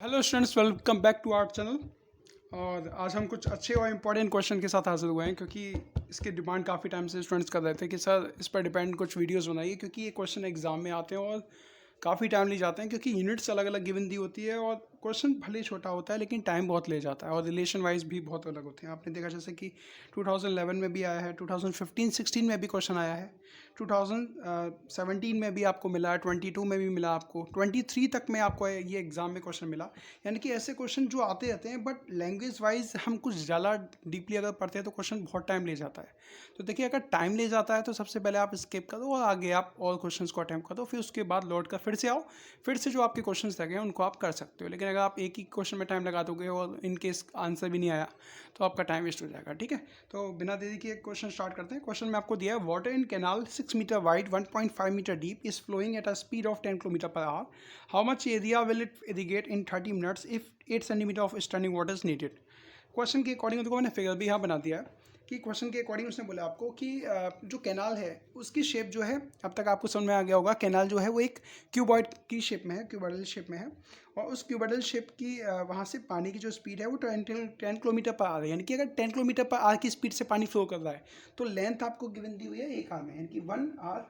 Hello students, welcome back to our channel. और आज हम कुछ अच्छे और इम्पोर्टेंट क्वेश्चन के साथ हाजिर हुए हैं, क्योंकि इसकी डिमांड काफ़ी टाइम से स्टूडेंट्स कर रहे थे कि सर इस पर डिपेंड कुछ वीडियोस बनाइए, क्योंकि ये क्वेश्चन एग्जाम में आते हैं और काफ़ी टाइम ले जाते हैं, क्योंकि यूनिट्स अलग अलग गिवन दी होती है और क्वेश्चन भले छोटा होता है लेकिन टाइम बहुत ले जाता है और रिलेशन वाइज भी बहुत अलग होते हैं। आपने देखा जैसे कि 2011 में भी आया है, 2015-16 में भी क्वेश्चन आया है, 2017 में भी आपको मिला है, 22 में भी मिला, आपको 23 तक में आपको ये एग्ज़ाम में क्वेश्चन मिला। यानी कि ऐसे क्वेश्चन जो आते रहते हैं, बट लैंग्वेज वाइज हम कुछ ज़्यादा डीपली अगर पढ़ते हैं तो क्वेश्चन बहुत टाइम ले जाता है। तो देखिए, अगर टाइम ले जाता है तो सबसे पहले आप स्किप करो और आगे आप और क्वेश्चंस को अटैम्प्ट करो, फिर उसके बाद लौट कर फिर से आओ, फिर से जो आपके क्वेश्चंस लगे हैं उनको आप कर सकते हो। लेकिन अगर आप एक ही क्वेश्चन में टाइम लगा दोगे और इन केस आंसर भी नहीं आया तो आपका टाइम वेस्ट हो जाएगा। ठीक है, तो बिना देरी के क्वेश्चन स्टार्ट करते हैं। क्वेश्चन में आपको दिया है, water in canal 6 metre wide 1.5 metre deep is flowing at a speed of 10 kilometre per hour. How much area will it irrigate in 30 minutes if 8 centimetre of standing water is needed. Question के according देखो, मैंने figure भी यहाँ बना दिया है कि question के अकॉर्डिंग उसने बोला आपको कि जो कैनाल है उसकी शेप जो है, अब तक आपको समझ में आ गया होगा, कैनाल जो है वो एक क्यूबॉइड की शेप में है, क्यूबॉइडल शेप में है। और उस क्यूबॉइडल शेप की वहाँ से पानी की जो स्पीड है वो 10 किलोमीटर पर आवर है। यानी कि अगर 10 किलोमीटर पर आवर की स्पीड से पानी फ्लो कर रहा है तो लेंथ आपको गिवन दी हुई है 1 आवर में, यानी कि 1 hour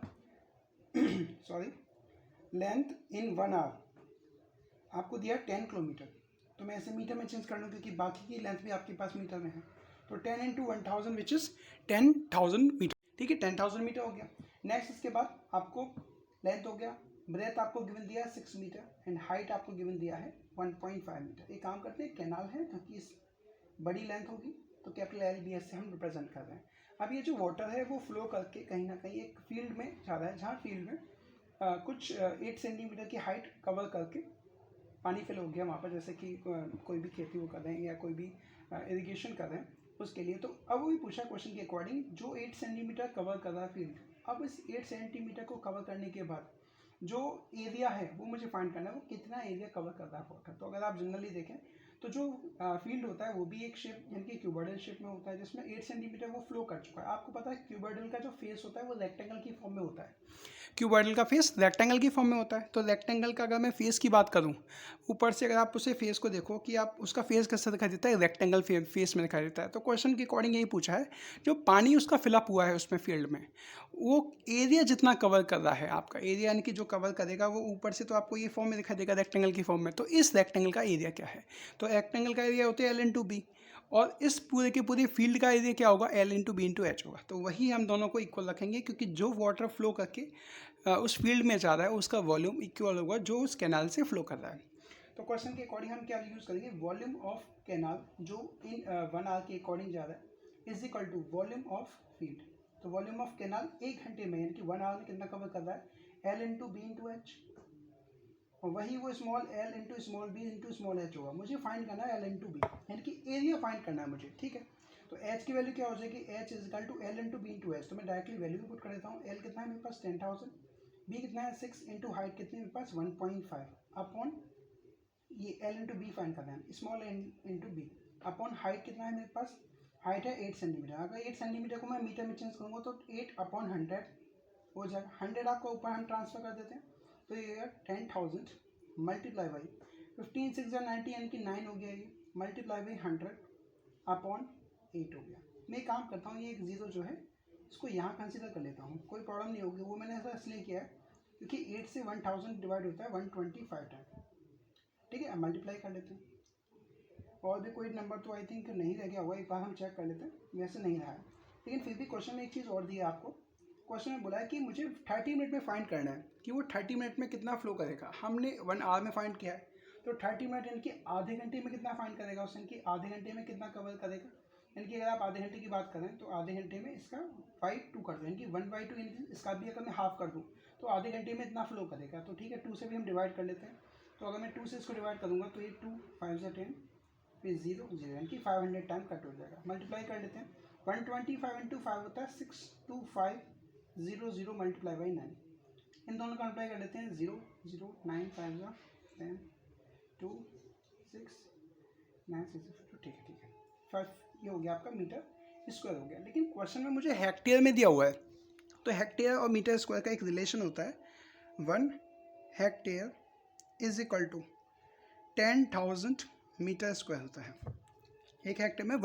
sorry, length in 1 hour आपको दिया 10 किलोमीटर। तो मैं ऐसे मीटर में चेंज कर लूँ क्योंकि बाकी की लेंथ भी आपके पास मीटर में है। तो 10 इंटू 1000 विच इज़ 10,000 मीटर। ठीक है, 10,000 मीटर हो गया। नेक्स्ट इसके बाद आपको लेंथ हो गया, ब्रेथ आपको गिवन दिया है 6 मीटर एंड हाइट आपको गिवन दिया है 1.5 मीटर। एक काम करते हैं, कैनाल है क्योंकि इस बड़ी लेंथ होगी तो कैपिटल LBS से हम रिप्रेजेंट कर रहे हैं। अब ये जो वाटर है वो फ्लो करके कहीं ना कहीं एक फील्ड में जा रहा है, जहाँ फील्ड में कुछ 8 सेंटीमीटर की हाइट कवर करके पानी फिल हो गया वहाँ पर, जैसे कि कोई भी खेती वो कर रहे हैं या कोई भी इरिगेशन कर रहे हैं उसके लिए। तो अब वही पूछा क्वेश्चन के अकॉर्डिंग, जो 8 सेंटीमीटर कवर कर रहा है फील्ड, अब इस 8 सेंटीमीटर को कवर करने के बाद जो एरिया है वो मुझे फाइंड करना है, वो कितना एरिया कवर कर रहा है वाटर। तो अगर आप जनरली देखें तो जो फील्ड होता है वो भी एक शेप यानी कि क्यूबॉइडल शेप में होता है, जिसमें 8 सेंटीमीटर वो फ्लो कर चुका है। आपको पता है क्यूबॉइडल का जो फेस होता है वो रेक्टेंगल की फॉर्म में होता है, क्यूबॉइडल का फेस रेक्टेंगल की फॉर्म में होता है। तो रेक्टेंगल का अगर मैं फेस की बात करूं, ऊपर से अगर आप उसे फेस को देखो कि आप उसका फेस कैसा दिखाई देता है, रेक्टेंगल फेस में दिखाई देता है। तो क्वेश्चन के अकॉर्डिंग यही पूछा है, जो पानी उसका फिलअप हुआ है उसमें फील्ड में, वो एरिया जितना कवर कर रहा है, आपका एरिया यानी कि जो कवर करेगा वो ऊपर से तो आपको ये फॉर्म में दिखाई देगा रेक्टेंगल की फॉर्म में। तो इस रेक्टेंगल का एरिया क्या है, तो रेक्टेंगल का एरिया होता है L/B, और इस पूरे के पूरे फील्ड का एरिया क्या होगा, L/B/H होगा। तो वही हम दोनों को इक्वल रखेंगे, क्योंकि जो वाटर फ्लो करके उस फील्ड में जा रहा है उसका वॉल्यूम इक्वल होगा जो उस कैनाल से फ्लो कर रहा है। तो क्वेश्चन के अकॉर्डिंग हम क्या यूज़ करेंगे, वॉल्यूम ऑफ कैनाल जो इन 1 आवर के अकॉर्डिंग जा रहा है is equal to volume of field. तो वॉल्यूम ऑफ कैनाल 1 घंटे में यानी कि 1 आवर में कितना कवर कर रहा है, L/B/H, और वही वो small l into small b into small h होगा। मुझे फाइंड करना है L/B, यानी कि एरिया फाइंड करना है मुझे। ठीक है, तो h की वैल्यू क्या हो जाएगी, h is equal to L/B/H। तो मैं डायरेक्टली वैल्यू भी पुट कर देता हूँ। l कितना है मेरे पास 10,000, b कितना है 6 इंटू हाइट कितनी मेरे पास 1.5 अपॉन ये L/B फाइंड करना है, small into b upon height कितना है मेरे पास, हाइट है 8 सेंटीमीटर। अगर 8 सेंटीमीटर को मैं मीटर में चेंज करूँगा तो 8/100 हो जाएगा। 100 आपको ऊपर हम ट्रांसफर कर देते हैं, तो ये 10,000 मल्टीप्लाई बाई 15 6 90 यानी कि 9 हो गया, ये मल्टीप्लाई बाई 100 अपॉन 8 हो गया। मैं एक काम करता हूँ, ये एक जीरो जो है इसको यहाँ कंसीडर कर लेता हूँ, कोई प्रॉब्लम नहीं होगी। वो मैंने ऐसा इसलिए किया है क्योंकि 8 से 1000 डिवाइड होता है 125 टाइम। ठीक है, अब मल्टीप्लाई कर लेते हैं। और भी कोई नंबर तो आई थिंक नहीं रह गया होगा, एक बार हम चेक कर लेते हैं। वैसे नहीं रहा है, लेकिन फिर भी क्वेश्चन में एक चीज़ और दी है आपको। क्वेश्चन में बोला है कि मुझे 30 मिनट में फाइंड करना है कि वो 30 मिनट में कितना फ्लो करेगा। हमने 1 आवर में फाइंड किया है, तो 30 मिनट यानी कि आधे घंटे में कितना फाइंड करेगा उसने, कि आधे घंटे में कितना कवर करेगा। यानी कि अगर आप आधे घंटे की बात करें तो आधे घंटे में इसका 2 कर दो, यानी कि 1/2, यानी कि इसका भी अगर मैं हाफ कर दूँ तो आधे घंटे में इतना फ्लो करेगा। तो ठीक है, 2 से भी हम डिवाइड कर लेते हैं। तो अगर मैं 2 से इसको डिवाइड करूँगा तो ये 2 5 से 10 फिर 0 0, यानी कि 500 टाइम कट हो जाएगा। मल्टीप्लाई कर लेते हैं, 125 इंटू 5 होता है 62500 मल्टीप्लाई बाई 9। इन दोनों का मल्टीप्लाई कर लेते हैं, 0 0 9 5 10 2 6 9 6 ठीक है 5, ये हो गया आपका मीटर स्क्वायर हो गया। लेकिन क्वेश्चन में मुझे हेक्टेयर में दिया हुआ है, तो हेक्टेयर और मीटर स्क्वायर का एक रिलेशन होता है, 1 hectare is equal to 10,000 metre square होता है। एक हेक्टेयर में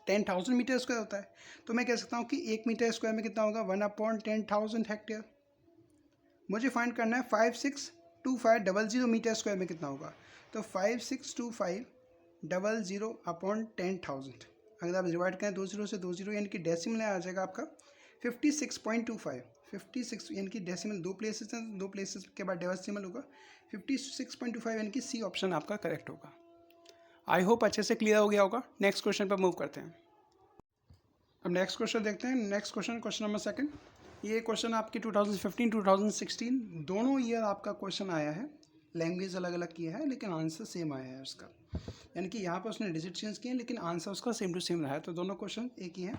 10,000 मीटर स्क्वायर होता है। तो मैं कह सकता हूँ कि 1 मीटर स्क्वायर में कितना होगा, 1/10,000 हेक्टेयर। मुझे फाइंड करना है 562500 मीटर स्क्वायर में कितना होगा। तो 562500/10,000, अगर आप डिवाइड करें 20 से 20 यानी कि डेसिमल आ जाएगा आपका 56.25। 56 यानी कि डेसिमल दो प्लेसेस हैं, दो प्लेसेस के बाद डेसिमल होगा 56.25, यानी कि सी ऑप्शन आपका करेक्ट होगा। आई होप अच्छे से क्लियर हो गया होगा। नेक्स्ट क्वेश्चन पर मूव करते हैं। अब नेक्स्ट क्वेश्चन देखते हैं। Next question number second. ये क्वेश्चन आपकी 2015-2016 दोनों ईयर आपका क्वेश्चन आया है। लैंग्वेज अलग अलग किया है लेकिन आंसर सेम आया है उसका, यानी कि यहाँ पर उसने डिजिट चेंज किए लेकिन आंसर उसका सेम टू सेम रहा है। तो दोनों क्वेश्चन एक ही हैं।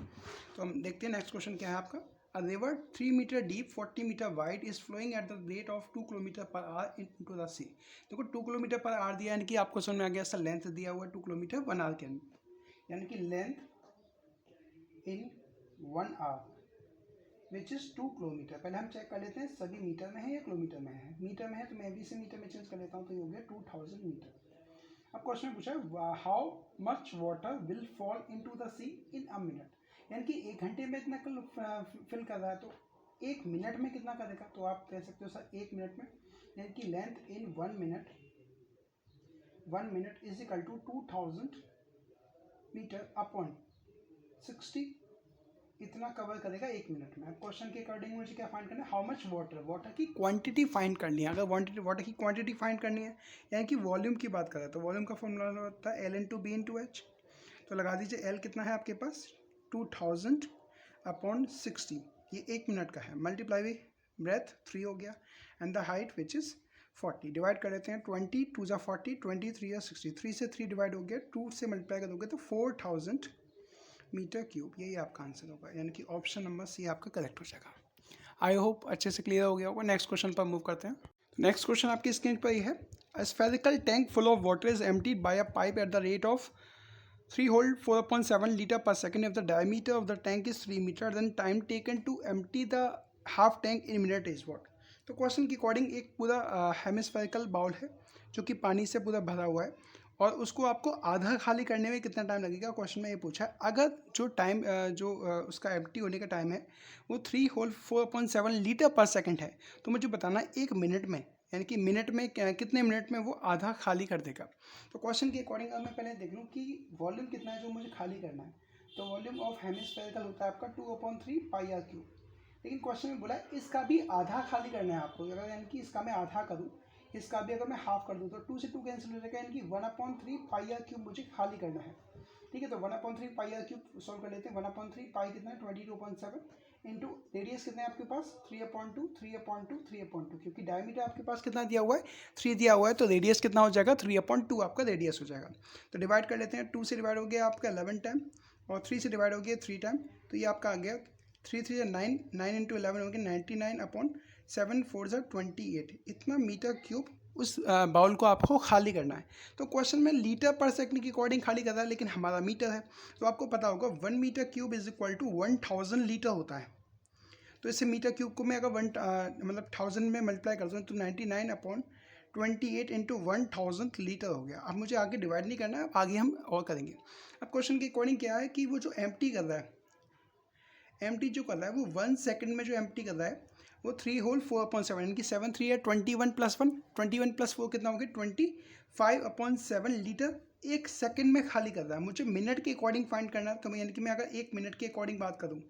तो हम देखते हैं नेक्स्ट क्वेश्चन क्या है आपका। A river 3 metre deep 40 metre wide is flowing at the rate of 2 kilometre per hour into the sea. देखो 2 किलोमीटर पर आवर दिया, यानी कि आपको समझ में आ गया। इसका लेंथ दिया हुआ है 2 किलोमीटर 1 आवर के अंदर, यानी कि length in 1 hour which is 2 kilometre. पहले हम चेक कर लेते हैं सभी मीटर में है या किलोमीटर में है। मीटर में है तो मैं भी से मीटर में चेंज कर लेता हूँ, तो ये हो गया 2000 मीटर। अब क्वेश्चन पूछा है how much water will fall into the sea in a minute, यानी कि 1 घंटे में इतना फिल कर रहा है, तो 1 मिनट में कितना करेगा। तो आप कह सकते हो सर 1 मिनट में, यानी कि length in 1 minute is equal to 2000 metre upon 60, इतना कवर करेगा 1 मिनट में। अब क्वेश्चन के अकॉर्डिंग मुझे क्या फाइंड करना है, हाउ मच वाटर की क्वांटिटी फाइंड करनी है। अगर वाटर की क्वांटिटी फाइंड करनी है, यानी कि वॉल्यूम की बात करें, तो वॉल्यूम का फॉर्मूला होता है L/B/H। तो लगा दीजिए L कितना है आपके पास 2000/60, ये 1 मिनट का है, मल्टीप्लाई बाई ब्रेथ 3 हो गया, and the height which is 40। Divide कर लेते हैं 20 2 ज़ा 40, 20 3 या 60, 3 से 3 डिवाइड हो गया, 2 से मल्टीप्लाई करोगे तो 4000 मीटर क्यूब। यही आपका आंसर होगा, यानी कि ऑप्शन नंबर सी आपका करेक्ट हो जाएगा। आई होप अच्छे से क्लियर हो गया होगा। नेक्स्ट क्वेश्चन पर मूव करते हैं। नेक्स्ट क्वेश्चन आपकी स्क्रीन पर ही है। A spherical tank full of water is emptied by a pipe at the rate of 4.7 litre per second. If the diameter of the tank is 3 metre, then time taken to empty the half tank in minute is what. तो question के according एक पूरा hemispherical bowl है जो कि पानी से पूरा भरा हुआ है, और उसको आपको आधा खाली करने में कितना टाइम लगेगा। क्वेश्चन में ये पूछा है। अगर जो टाइम उसका एम्प्टी होने का टाइम है वो 4.7 लीटर पर सेकंड है, तो मुझे बताना 1 मिनट में, यानी कि मिनट में कितने मिनट में वो आधा खाली कर देगा। तो क्वेश्चन के अकॉर्डिंग अब मैं पहले देख लूँ कि वॉल्यूम कितना है जो मुझे खाली करना है। तो वॉल्यूम ऑफ हेमिस्फेरिकल होता है आपका 2/3 पाई आर क्यूब, लेकिन क्वेश्चन में बोला है इसका भी आधा खाली करना है आपको। अगर यानी कि इसका मैं आधा करूँ, इसका भी अगर मैं हाफ कर दूँ, तो 2 से 2 कैंसिल हो जाएगा, यानी कि 1/3 पाई आर क्यूब मुझे खाली करना है। ठीक है, तो 1/3 पाई आर क्यूब सॉल्व कर लेते हैं। 1/3 पाई कितना है 22.7 इंटू रेडियस कितना है आपके पास 3/2 3/2 3/2, क्योंकि डायमीटर आपके पास कितना दिया हुआ है 3 दिया हुआ है, तो रेडियस कितना हो जाएगा 3/2 आपका रेडियस हो जाएगा। तो डिवाइड कर लेते हैं। 2 से डिवाइड हो गया आपका 11 टाइम, और 3 से डिवाइड हो गया 3 टाइम, तो ये आपका आ गया 3 3 9, 9 इंटू 11 हो गया 99/7 4 28। इतना मीटर क्यूब उस बाउल को आपको खाली करना है। तो क्वेश्चन में लीटर पर सेकंड के अकॉर्डिंग खाली कर रहा है, लेकिन हमारा मीटर है, तो आपको पता होगा 1 metre cube is equal to 1000 litre होता है। तो इससे मीटर क्यूब को मैं अगर 1000 में मल्टीप्लाई करता हूँ तो 99/28 इंटू 1000 लीटर हो गया। अब मुझे आगे डिवाइड नहीं करना है, आगे हम और करेंगे। अब क्वेश्चन के अकॉर्डिंग क्या है कि वो जो एम्प्टी कर रहा है, एम्प्टी जो कर रहा है वो 1 सेकंड में जो एम्प्टी कर रहा है वो 3 होल 4/7, यानी कि 7 3 है 21 + 1, 21 + 4 कितना हो गया 25/7 लीटर 1 सेकंड में खाली कर रहा है। मुझे मिनट के अकॉर्डिंग फाइंड करना है, तो मैं यानी कि मैं अगर 1 मिनट के अकॉर्डिंग बात करूँ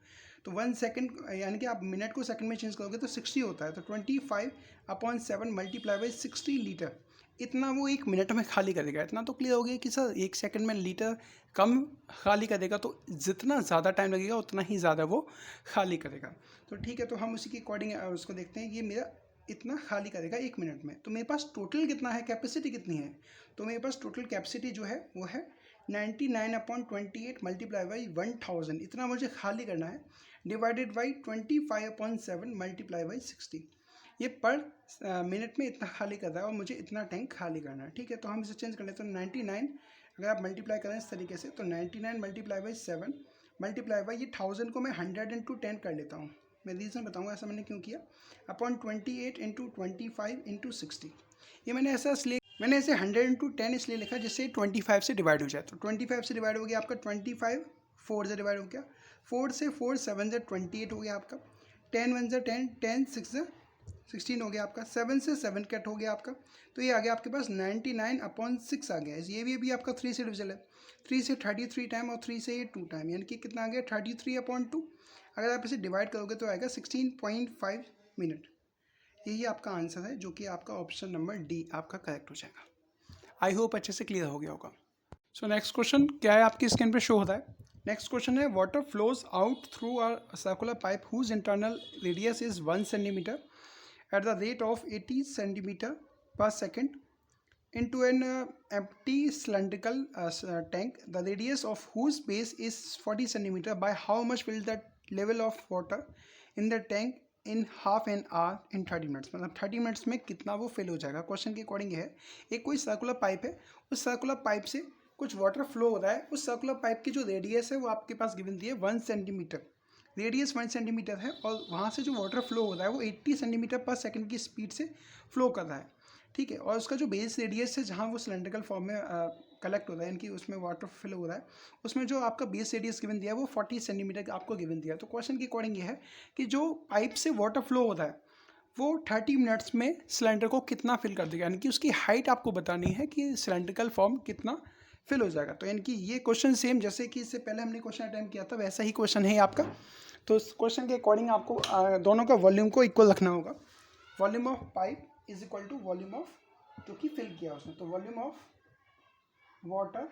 तो 1 सेकंड, यानी कि आप मिनट को सेकंड में चेंज करोगे तो 60 होता है, तो 25/7 मल्टीप्लाई बाई 60 लीटर, इतना वो 1 मिनट में खाली करेगा। इतना तो क्लियर हो गया कि सर 1 सेकंड में लीटर कम खाली करेगा, तो जितना ज़्यादा टाइम लगेगा उतना ही ज़्यादा वो खाली करेगा। तो ठीक है, तो हम उसी के अकॉर्डिंग उसको देखते हैं। ये मेरा इतना खाली करेगा 1 मिनट में, तो मेरे पास टोटल कितना है, कैपेसिटी कितनी है। तो मेरे पास टोटल कैपेसिटी जो है वो है 99/28 मल्टीप्लाई बाई 1000, इतना मुझे खाली करना है, डिवाइडेड बाई 25/7 मल्टीप्लाई बाई 60। ये पर मिनट में इतना खाली कर रहा है और मुझे इतना टैंक खाली करना है। ठीक है, तो हम इसे चेंज कर लेते हैं। 99 अगर आप मल्टीप्लाई करें इस तरीके से, तो 99 मल्टीप्लाई बाई 7 मल्टीप्लाई बाई ये 1000 को मैं 100 इंटू 10 कर लेता हूँ। मैं रीज़न बताऊँगा ऐसा मैंने क्यों किया। अपॉन 28 इंटू 25 इंटू 60, ये मैंने ऐसा इसलिए मैंने इसे 100/10 इसलिए लिखा जिससे 25 से डिवाइड हो जाए। तो 25 से डिवाइड हो गया आपका 25, 4 से डिवाइड हो गया, 4 से 4, 7 से 28 हो गया आपका, 10 1 से 10, 10 6 से 16 हो गया आपका, 7 से 7 कट हो गया आपका। तो ये आ गया आपके पास 99/6 आ गया। ये भी आपका 3 से डिविजल है, 3 से 33 टाइम और 3 से ये 2 टाइम, यानी कि कितना आ गया 33/2। अगर आप इसे डिवाइड करोगे तो आएगा 16.5 मिनट। यही आपका आंसर है, जो कि आपका ऑप्शन नंबर डी आपका करेक्ट हो जाएगा। आई होप अच्छे से क्लियर हो गया होगा। सो नेक्स्ट क्वेश्चन क्या है, आपकी स्क्रीन पे शो होता है। नेक्स्ट क्वेश्चन है, water flows out through a circular pipe whose internal radius is 1 centimetre at the rate of 80 centimeter per second into an empty cylindrical tank, the radius of whose base is 40 centimeter. By how much will the level of water in the tank in half an hour in 30 minutes? मतलब 30 minutes में कितना वो fill हो जाएगा। Question के according है, एक कोई सर्कुलर पाइप है, उस सर्कुलर पाइप से कुछ वाटर फ्लो हो रहा है। उस सर्कुलर पाइप की जो रेडियस है वो आपके पास गिवन दी है 1 सेंटीमीटर, रेडियस 1 सेंटीमीटर है, और वहाँ से जो वाटर फ्लो हो रहा है वो 80 सेंटीमीटर पर सेकंड की स्पीड से फ्लो कर रहा है, ठीक है। और उसका जो बेस रेडियस है, जहाँ वो सिलेंड्रिकल फॉर्म में कलेक्ट हो रहा है, यानी कि उसमें वाटर फिल हो रहा है, उसमें जो आपका बेस रेडियस गिवन दिया है वो 40 सेंटीमीटर आपको गिवन दिया है। तो क्वेश्चन के अकॉर्डिंग ये है कि जो पाइप से वाटर फ्लो हो रहा है वो 30 मिनट्स में सिलेंडर को कितना फिल कर देगा, यानी कि उसकी हाइट आपको बतानी है कि सिलेंड्रिकल फॉर्म कितना फिल हो जाएगा। तो यानी कि ये क्वेश्चन सेम जैसे कि इससे पहले हमने क्वेश्चन अटेम्प्ट किया था वैसा ही क्वेश्चन है आपका। तो इस क्वेश्चन के अकॉर्डिंग आपको दोनों का वॉल्यूम को इक्वल रखना होगा। Volume of pipe is equal to volume of जो कि फिल किया उसने, तो volume of water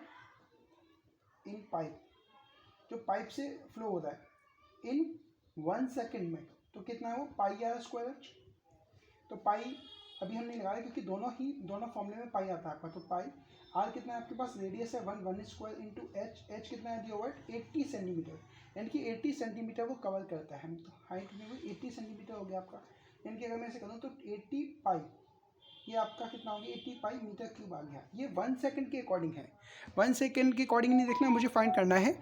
in pipe, जो पाइप से फ्लो हो रहा है इन 1 सेकेंड में, तो कितना है वो पाई आर स्क्वायर एच। तो पाई अभी हमने लगाया क्योंकि दोनों फॉर्मूले में पाई आता है आपका। तो पाई आर कितना है आपके पास, रेडियस है 1 स्क्वायर इंटू एच कितना है दिया हुआ है 80 सेंटीमीटर, यानी कि 80 सेंटीमीटर वो कवर करता है। तो हाइट कितनी हुई 80 सेंटीमीटर हो गया आपका, यानी कि अगर मैं ऐसे करूँ तो 80 पाई, ये आपका कितना हो गया 80 पाई मीटर क्यूब आ गया। ये 1 सेकंड के अकॉर्डिंग है, 1 सेकंड के अकॉर्डिंग नहीं देखना, मुझे फाइंड करना है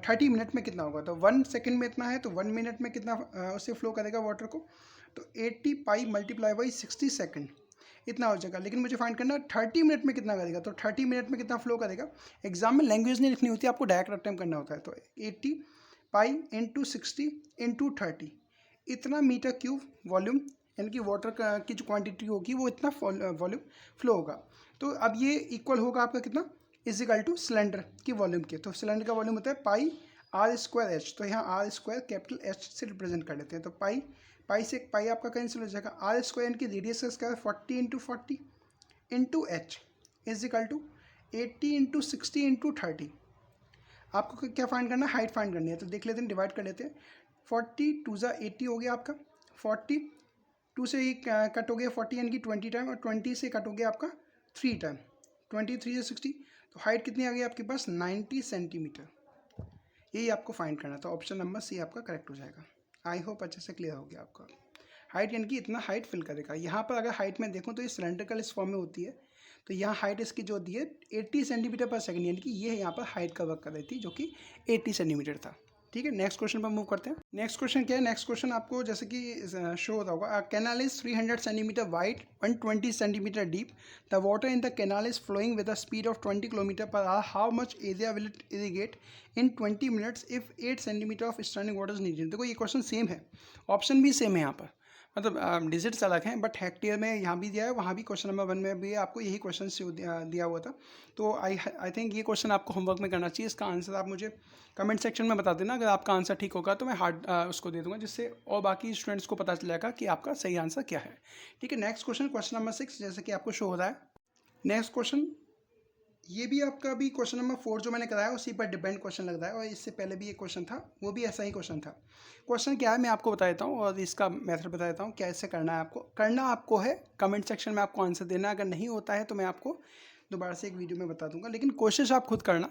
30 मिनट में कितना होगा। तो 1 सेकंड में इतना है, तो 1 मिनट में कितना उससे फ्लो करेगा वाटर को, तो 80 पाई मल्टीप्लाई बाई 60 सेकंड इतना हो जाएगा। लेकिन मुझे फाइंड करना 30 मिनट में कितना करेगा, तो 30 मिनट में कितना फ्लो करेगा। एग्जाम में लैंग्वेज नहीं लिखनी होती, आपको डायरेक्ट अटेम्प्ट करना होता है। तो 80 पाई इंटू 60 इंटू 30, इतना मीटर क्यूब वॉल्यूम, यानी कि वाटर की जो क्वांटिटी होगी वो इतना वॉल्यूम फ्लो होगा। तो अब ये इक्वल होगा आपका कितना, इजिकल टू सिलेंडर की वॉल्यूम के। तो सिलेंडर का वॉल्यूम होता है पाई आर स्क्वायर एच, तो यहाँ आर स्क्वायर कैपिटल एच से रिप्रेजेंट कर लेते हैं। तो पाई से पाई आपका कैंसिल हो जाएगा, आर स्क्वायर की रेडियस का square 40 into 40 into H equal to 80 into 60 into 30। आपको क्या फाइंड करना है, हाइट फाइंड करनी है। तो देख लेते हैं, डिवाइड कर लेते हैं। 40 2 ज़ा 80 हो गया आपका, 40 2 से ही कट हो गया 40, यानी कि 20 टाइम, और 20 से कट हो गया आपका 3 टाइम, 23 से 60। तो हाइट कितनी आ गई आपके पास 90 सेंटीमीटर। यही आपको फाइंड करना था। ऑप्शन नंबर सी आपका करेक्ट हो जाएगा। आई होप अच्छे से क्लियर हो गया आपका। हाइट यानी कि इतना हाइट फिल करेगा। यहाँ पर अगर हाइट में देखूँ तो ये सिलेंड्रिकल इस फॉर्म में होती है, तो यहाँ हाइट इसकी जो दी है 80 सेंटीमीटर पर सेकंड, यानी कि ये यहाँ पर हाइट का वर्क कर रही थी जो कि 80 सेंटीमीटर था। ठीक है, नेक्स्ट क्वेश्चन पर मूव करते हैं। नेक्स्ट क्वेश्चन क्या है, नेक्स्ट क्वेश्चन आपको जैसे कि शो होता होगा, canal is 300 centimetre wide 120 centimetre deep, the water in the canal is flowing with the speed of 20 kilometre per hour, how much area will it irrigate in 20 minutes if 8 centimetre of standing water is needed. देखो ये question same है, option भी same है यहाँ पर, मतलब digits अलग हैं, बट हेक्टेयर में यहाँ भी दिया है, वहाँ भी क्वेश्चन नंबर 1 में भी आपको यही क्वेश्चन दिया हुआ था। तो आई थिंक ये क्वेश्चन आपको होमवर्क में करना चाहिए। इसका आंसर आप मुझे कमेंट सेक्शन में बता देना। अगर आपका आंसर ठीक होगा तो मैं हार्ड उसको दे दूँगा, जिससे और बाकी स्टूडेंट्स को पता चलेगा कि आपका सही आंसर क्या है। ठीक है, नेक्स्ट क्वेश्चन नंबर 6 जैसे कि आपको शो हो रहा है। नेक्स्ट क्वेश्चन ये भी आपका भी क्वेश्चन नंबर 4 जो मैंने कराया उसी पर डिपेंड क्वेश्चन लग रहा है, और इससे पहले भी एक क्वेश्चन था वो भी ऐसा ही क्वेश्चन था। क्वेश्चन क्या है मैं आपको बता देता हूँ, और इसका मेथड बता देता हूँ कैसे करना है। आपको है कमेंट सेक्शन में आपको आंसर देना, अगर नहीं होता है तो मैं आपको दोबारा से एक वीडियो में बता दूंगा, लेकिन कोशिश आप खुद करना।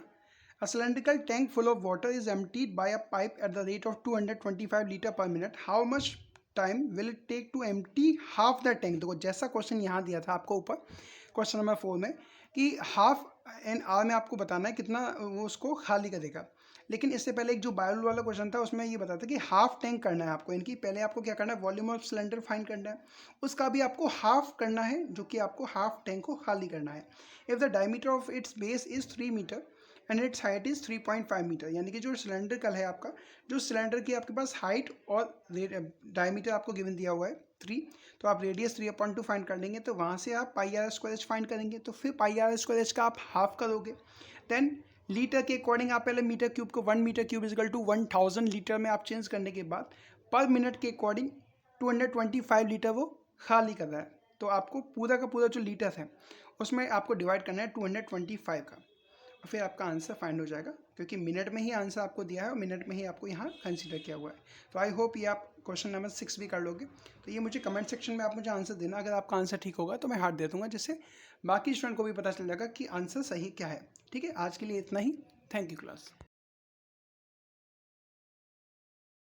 A cylindrical tank full of water is emptied by a pipe at the rate of 225 litre per minute, how much time will it take to empty half the tank. देखो जैसा क्वेश्चन यहाँ दिया था आपको ऊपर क्वेश्चन नंबर 4 में कि half an hour में आपको बताना है कितना वो उसको खाली करेगा। लेकिन इससे पहले एक जो बायो वाला क्वेश्चन था उसमें ये बताता कि हाफ टैंक करना है आपको, इनकी पहले आपको क्या करना है, वॉल्यूम ऑफ सिलेंडर फाइंड करना है, उसका भी आपको हाफ करना है, जो कि आपको हाफ टैंक को खाली करना है। If the diameter of its base is 3 metre and its height is 3.5 metre, यानी कि जो सिलेंडर है आपका, जो सिलेंडर की आपके पास हाइट और डायमीटर आपको गिवन दिया हुआ है 3, तो आप रेडियस 3/2 फाइंड कर लेंगे, तो वहाँ से आप पाई आर स्क्वायर एच फाइंड करेंगे, तो फिर पाई आर स्क्वायर एच का आप हाफ करोगे। देन लीटर के अकॉर्डिंग आप पहले मीटर क्यूब को 1 metre cube equal to 1000 litre में आप चेंज करने के बाद पर मिनट के अकॉर्डिंग 225 लीटर वो खाली कर रहा है, तो आपको पूरा का पूरा जो लीटर है उसमें आपको डिवाइड करना है 225 का, और फिर आपका आंसर फाइंड हो जाएगा, क्योंकि मिनट में ही आंसर आपको दिया है और मिनट में ही आपको यहाँ कंसीडर किया हुआ है। तो आई होप ये आप क्वेश्चन नंबर 6 भी कर लोगे। तो ये मुझे कमेंट सेक्शन में आप मुझे आंसर देना, अगर आपका आंसर ठीक होगा तो मैं हार्ट दे दूँगा, जिससे बाकी स्टूडेंट को भी पता चल जाएगा कि आंसर सही क्या है। ठीक है, आज के लिए इतना ही। Thank you class.